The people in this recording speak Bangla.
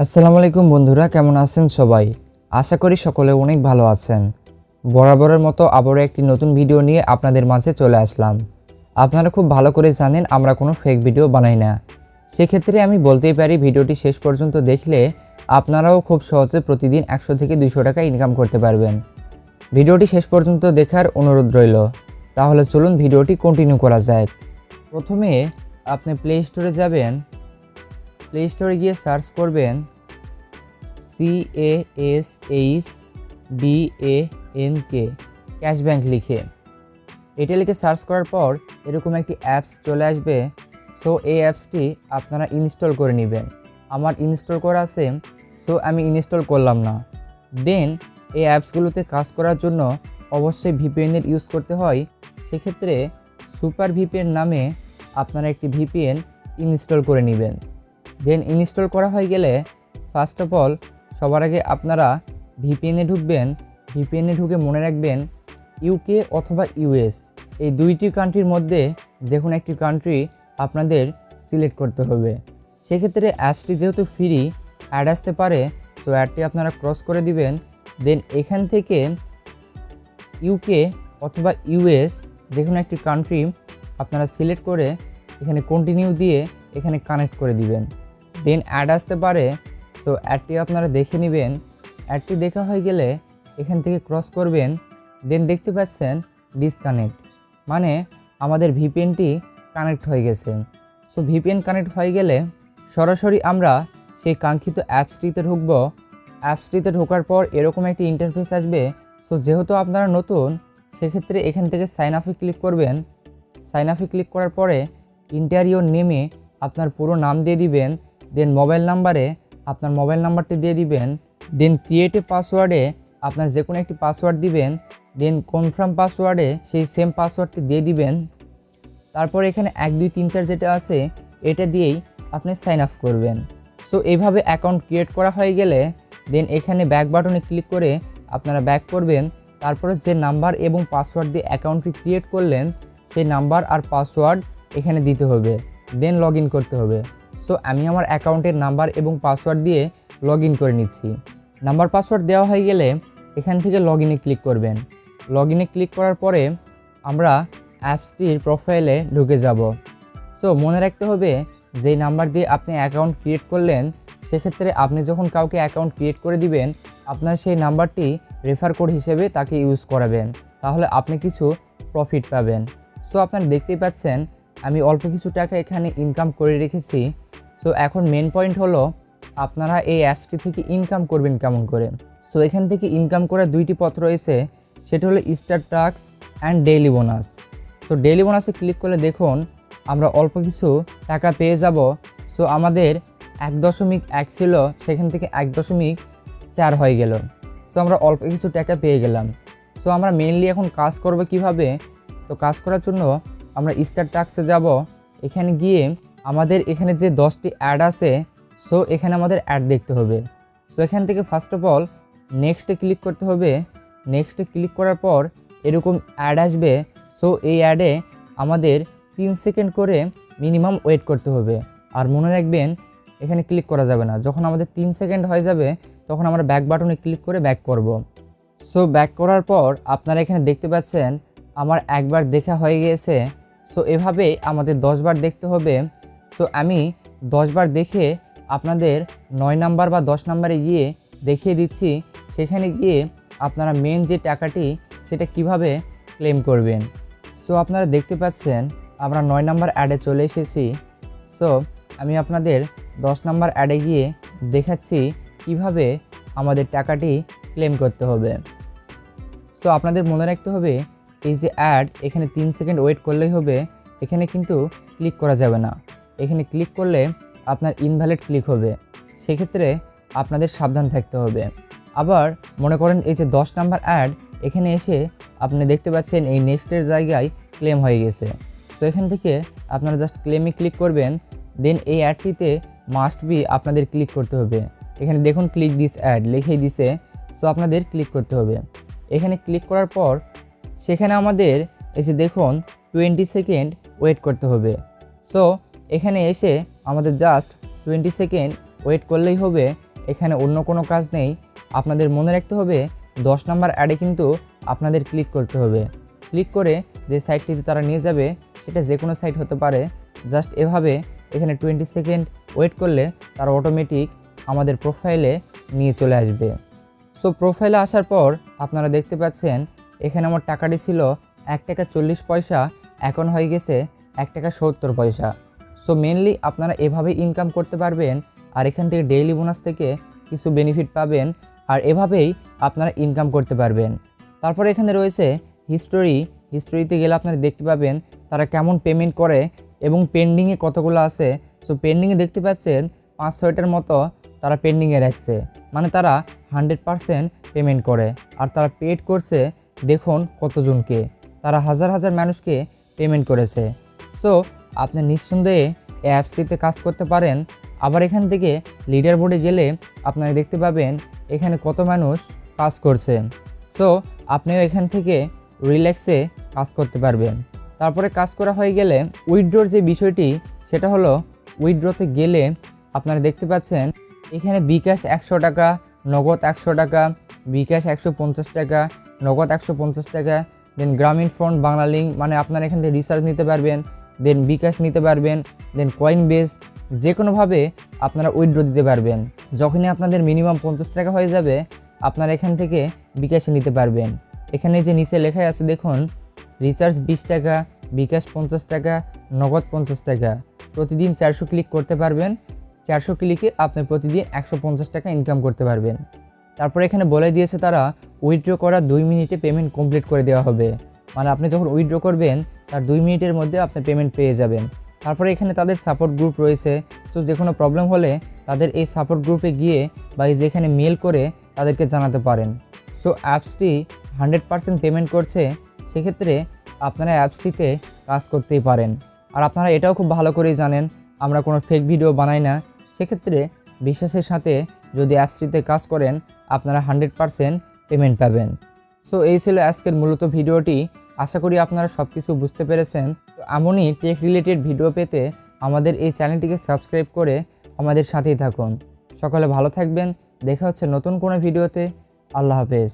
আসসালামু আলাইকুম বন্ধুরা, কেমন আছেন সবাই? আশা করি সকলে অনেক ভালো আছেন। বরাবরের মতো আবারও একটি নতুন ভিডিও নিয়ে আপনাদের মাঝে চলে আসলাম। আপনারা খুব ভালো করে জানেন আমরা কোনো ফেক ভিডিও বানাই না। সেক্ষেত্রে আমি বলতেই পারি ভিডিওটি শেষ পর্যন্ত দেখলে আপনারাও খুব সহজে প্রতিদিন 100 থেকে 200 টাকা ইনকাম করতে পারবেন। ভিডিওটি শেষ পর্যন্ত দেখার অনুরোধ রইল। তাহলে চলুন ভিডিওটি কন্টিনিউ করা যাক। প্রথমে আপনি প্লে স্টোরে যাবেন। প্লে স্টোরে গিয়ে সার্চ করবেন CASHBANK ক্যাশব্যাঙ্ক লিখে। এটা লিখে সার্চ করার পর এরকম একটি অ্যাপস চলে আসবে। সো এই অ্যাপসটি আপনারা ইনস্টল করে নেবেন। আমার ইনস্টল করা আছে, সো আমি ইনস্টল করলাম না। দেন এই অ্যাপসগুলোতে কাজ করার জন্য অবশ্যই ভিপিএনের ইউজ করতে হয়। সেক্ষেত্রে সুপার ভিপিএন নামে আপনারা একটি ভিপিএন ইনস্টল করে নেবেন। দেন ইনস্টল করা হয়ে গেলে ফার্স্ট অফ অল সবার আগে আপনারা ভিপিএনে ঢুকবেন। ভিপিএনে ঢুকে মনে রাখবেন ইউকে অথবা ইউএস, এই দুইটি কান্ট্রির মধ্যে যে কোনো একটি কান্ট্রি আপনাদের সিলেক্ট করতে হবে। সেক্ষেত্রে অ্যাপসটি যেহেতু ফ্রি, অ্যাড আসতে পারে, সো অ্যাডটি আপনারা ক্রস করে দিবেন। দেন এখান থেকে ইউকে অথবা ইউএস যে কোনো একটি কান্ট্রি আপনারা সিলেক্ট করে এখানে কন্টিনিউ দিয়ে এখানে কানেক্ট করে দিবেন। দেন অ্যাড আসতে পারে, সো অ্যাডটি আপনারা দেখে নেবেন। অ্যাডটি দেখা হয়ে গেলে এখান থেকে ক্রস করবেন। দেন দেখতে পাচ্ছেন ডিসকানেক্ট, মানে আমাদের ভিপিএনটি কানেক্ট হয়ে গেছে। সো ভিপিএন কানেক্ট হয়ে গেলে সরাসরি আমরা সেই কাঙ্ক্ষিত অ্যাপসটিতে ঢুকব। অ্যাপসটিতে ঢোকার পর এরকম একটি ইন্টারফেস আসবে। সো যেহেতু আপনারা নতুন, সেক্ষেত্রে এখান থেকে সাইন আপে ক্লিক করবেন। সাইন আপে ক্লিক করার পরে ইন্টারিয়র নেমে আপনার পুরো নাম দিয়ে দিবেন। দেন মোবাইল নাম্বারে আপনার মোবাইল নাম্বারটি দিয়ে দিবেন। দেন ক্রিয়েটিভ পাসওয়ার্ডে আপনার যে কোনো একটি পাসওয়ার্ড দিবেন। দেন কনফার্ম পাসওয়ার্ডে সেই সেম পাসওয়ার্ডটি দিয়ে দিবেন। তারপর এখানে 1 2 3 4 যেটা আছে এটা দিয়েই আপনি সাইন আপ করবেন। সো এইভাবে অ্যাকাউন্ট ক্রিয়েট করা হয়ে গেলে দেন এখানে ব্যাক বাটনে ক্লিক করে আপনারা ব্যাক করবেন। তারপরে যে নাম্বার এবং পাসওয়ার্ড দিয়ে অ্যাকাউন্টটি ক্রিয়েট করলেন সেই নাম্বার আর পাসওয়ার্ড এখানে দিতে হবে। দেন লগ ইন করতে হবে। সো আমি আমার অ্যাকাউন্টের নাম্বার এবং পাসওয়ার্ড দিয়ে লগ ইন করে নিচ্ছি। নাম্বার পাসওয়ার্ড দেওয়া হয়ে গেলে এখান থেকে লগ ইনে ক্লিক করবেন। লগ ইনে ক্লিক করার পরে আমরা অ্যাপসটির প্রোফাইলে ঢুকে যাব। সো মনে রাখতে হবে যেই নাম্বার দিয়ে আপনি অ্যাকাউন্ট ক্রিয়েট করলেন, সেক্ষেত্রে আপনি যখন কাউকে অ্যাকাউন্ট ক্রিয়েট করে দিবেন আপনার সেই নাম্বারটি রেফার কোড হিসেবে তাকে ইউজ করাবেন, তাহলে আপনি কিছু প্রফিট পাবেন। সো আপনারা দেখতেই পাচ্ছেন আমি অল্প কিছু টাকা এখানে ইনকাম করে রেখেছি। সো এখন মেন পয়েন্ট হলো আপনারা এই অ্যাপসটি থেকে ইনকাম করবেন কেমন করে। সো এখান থেকে ইনকাম করার দুইটি পথ রয়েছে, সেটা হলো star task and daily bonus. So daily বোনাসে ক্লিক করলে দেখুন আমরা অল্প কিছু টাকা পেয়ে যাব। সো আমাদের 1.1 ছিল, সেখান থেকে 1.4 হয়ে গেল। সো আমরা অল্প কিছু টাকা পেয়ে গেলাম। সো আমরা মেইনলি এখন কাজ করব কিভাবে। তো কাজ করার জন্য আমরা স্টার টাস্কে যাব। এখানে গিয়ে আমাদের এখানে যে 10টি অ্যাড আছে, সো এখানে আমাদের অ্যাড দেখতে হবে। সো এখান থেকে ফার্স্ট অফ অল নেক্সটে ক্লিক করতে হবে। নেক্সটে ক্লিক করার পর এরকম অ্যাড আসবে। সো এই অ্যাডে আমাদের 3 সেকেন্ড করে মিনিমাম ওয়েট করতে হবে। আর মনে রাখবেন এখানে ক্লিক করা যাবে না। যখন আমাদের 3 সেকেন্ড হয়ে যাবে তখন আমরা ব্যাক বাটনে ক্লিক করে ব্যাক করব। সো ব্যাক করার পর আপনারা এখানে দেখতে পাচ্ছেন আমার একবার দেখা হয়ে গিয়েছে। সো এভাবে আমাদের 10 বার দেখতে হবে। সো আমি 10 বার দেখে আপনাদের 9 নাম্বার বা 10 নাম্বারে গিয়ে দেখিয়ে দিচ্ছি। সেখানে গিয়ে আপনারা মেন যে টাকাটি সেটা কিভাবে ক্লেম করবেন। সো আপনারা দেখতে পাচ্ছেন আমরা 9 নাম্বার অ্যাডে চলে এসেছি। সো আমি আপনাদের 10 নাম্বার অ্যাডে গিয়ে দেখাচ্ছি কিভাবে আমাদের টাকাটি ক্লেম করতে হবে। সো আপনাদের মনে রাখতে হবে এই যে অ্যাড, এখানে 3 সেকেন্ড ওয়েট করলেই হবে। এখানে কিন্তু ক্লিক করা যাবে না। এখানে ক্লিক করলে আপনার ইনভ্যালিড ক্লিক হবে। সেক্ষেত্রে আপনাদের সাবধান থাকতে হবে। আবার মনে করেন এই যে 10 নাম্বার অ্যাড, এখানে এসে আপনি দেখতে পাচ্ছেন এই নেক্সটের জায়গায় ক্লেম হয়ে গেছে। সো এখান থেকে আপনারা জাস্ট ক্লেমে ক্লিক করবেন। দেন এই অ্যাডটিতে মাস্ট বি আপনাদের ক্লিক করতে হবে। এখানে দেখুন ক্লিক দিস অ্যাড লিখেই দিছে। সো আপনাদের ক্লিক করতে হবে। এখানে ক্লিক করার পর সেখানে আমাদের এসে দেখুন 20 সেকেন্ড ওয়েট করতে হবে। সো এখানে এসে আমাদের জাস্ট 20 সেকেন্ড ওয়েট করলেই হবে, এখানে অন্য কোনো কাজ নেই। আপনাদের মনে রাখতে হবে 10 নম্বর অ্যাডে কিন্তু আপনাদের ক্লিক করতে হবে। ক্লিক করে যে সাইটটিতে তারা নিয়ে যাবে সেটা যে কোনো সাইট হতে পারে। জাস্ট এভাবে এখানে 20 সেকেন্ড ওয়েট করলে তারা অটোমেটিক আমাদের প্রোফাইলে নিয়ে চলে আসবে। সো প্রোফাইলে আসার পর আপনারা দেখতে পাচ্ছেন এখানে আমার টাকাটি ছিল 1 টাকা 40 পয়সা, এখন হয়ে গেছে 1 টাকা 70 পয়সা। সো মেনলি আপনারা এভাবে ইনকাম করতে পারবেন, আর এখান থেকে ডেইলি বোনাস থেকে কিছু বেনিফিট পাবেন, আর এভাবেই আপনারা ইনকাম করতে পারবেন। তারপর এখানে রয়েছে হিস্টোরিতে গেলে আপনারা দেখতে পাবেন তারা কেমন পেমেন্ট করে এবং পেন্ডিংয়ে কতগুলো আছে। সো পেন্ডিংয়ে দেখতে পাচ্ছেন 5-6টার মতো তারা পেন্ডিংয়ে রাখছে, মানে তারা 100% পেমেন্ট করে। আর তারা পেড করছে দেখুন কতজনকে, তারা হাজার হাজার মানুষকে পেমেন্ট করেছে। সো আপনি নিঃসন্দেহে এই অ্যাপসটিতে কাজ করতে পারেন। আবার এখান থেকে লিডার বোর্ডে গেলে আপনারা দেখতে পাবেন এখানে কত মানুষ কাজ করছে। সো আপনিও এখান থেকে রিল্যাক্সে কাজ করতে পারবেন। তারপরে কাজ করা হয়ে গেলে উইথড্রর যে বিষয়টি সেটা হলো, উইথড্রতে গেলে আপনারা দেখতে পাচ্ছেন এখানে বিকাশ 100 টাকা, নগদ 100 টাকা, বিকাশ 150 টাকা, নগদ 150 টাকা, দেন গ্রামীণ ফোন, বাংলা লিঙ্ক, মানে আপনারা এখান থেকে রিচার্জ নিতে পারবেন, দেন বিকাশ নিতে পারবেন, দেন কয়েন বেস, যে কোনোভাবে আপনারা উইথড্র দিতে পারবেন। যখনই আপনাদের মিনিমাম 50 টাকা হয়ে যাবে আপনারা এখান থেকে বিকাশে নিতে পারবেন। এখানে যে নিচে লেখাই আছে দেখুন, রিচার্জ 20 টাকা, বিকাশ 50 টাকা, নগদ 50 টাকা, প্রতিদিন 400 ক্লিক করতে পারবেন। 400 ক্লিকে আপনি প্রতিদিন 150 টাকা ইনকাম করতে পারবেন। তারপরে এখানে বলে দিয়েছে তারা উইথড্র করা 2 মিনিটে পেমেন্ট কমপ্লিট করে দেওয়া হবে, মানে আপনি যখন উইথড্র করবেন তার 2 মিনিটের মধ্যে আপনি পেমেন্ট পেয়ে যাবেন। তারপরে এখানে তাদের সাপোর্ট গ্রুপ রয়েছে। সো যে কোনো প্রবলেম হলে তাদের এই সাপোর্ট গ্রুপে গিয়ে বা যেখানে মেল করে তাদেরকে জানাতে পারেন। সো অ্যাপসটি 100% পেমেন্ট করছে, সেক্ষেত্রে আপনারা অ্যাপসটিতে কাজ করতেই পারেন। আর আপনারা এটাও খুব ভালো করেই জানেন আমরা কোনো ফেক ভিডিও বানাই না, সেক্ষেত্রে বিশ্বাসের সাথে যদি অ্যাপসটিতে কাজ করেন আপনারা 100% পেমেন্ট পাবেন। সো এই ছিল আজকের মূলত ভিডিওটি। আশা করি আপনারা সব কিছু বুঝতে পেরেছেন। তো এমনই টেক রিলেটেড ভিডিও পেতে আমাদের এই চ্যানেলটিকে সাবস্ক্রাইব করে আমাদের সাথেই থাকুন। সকলে ভালো থাকবেন, দেখা হচ্ছে নতুন কোনো ভিডিওতে। আল্লাহ হাফেজ।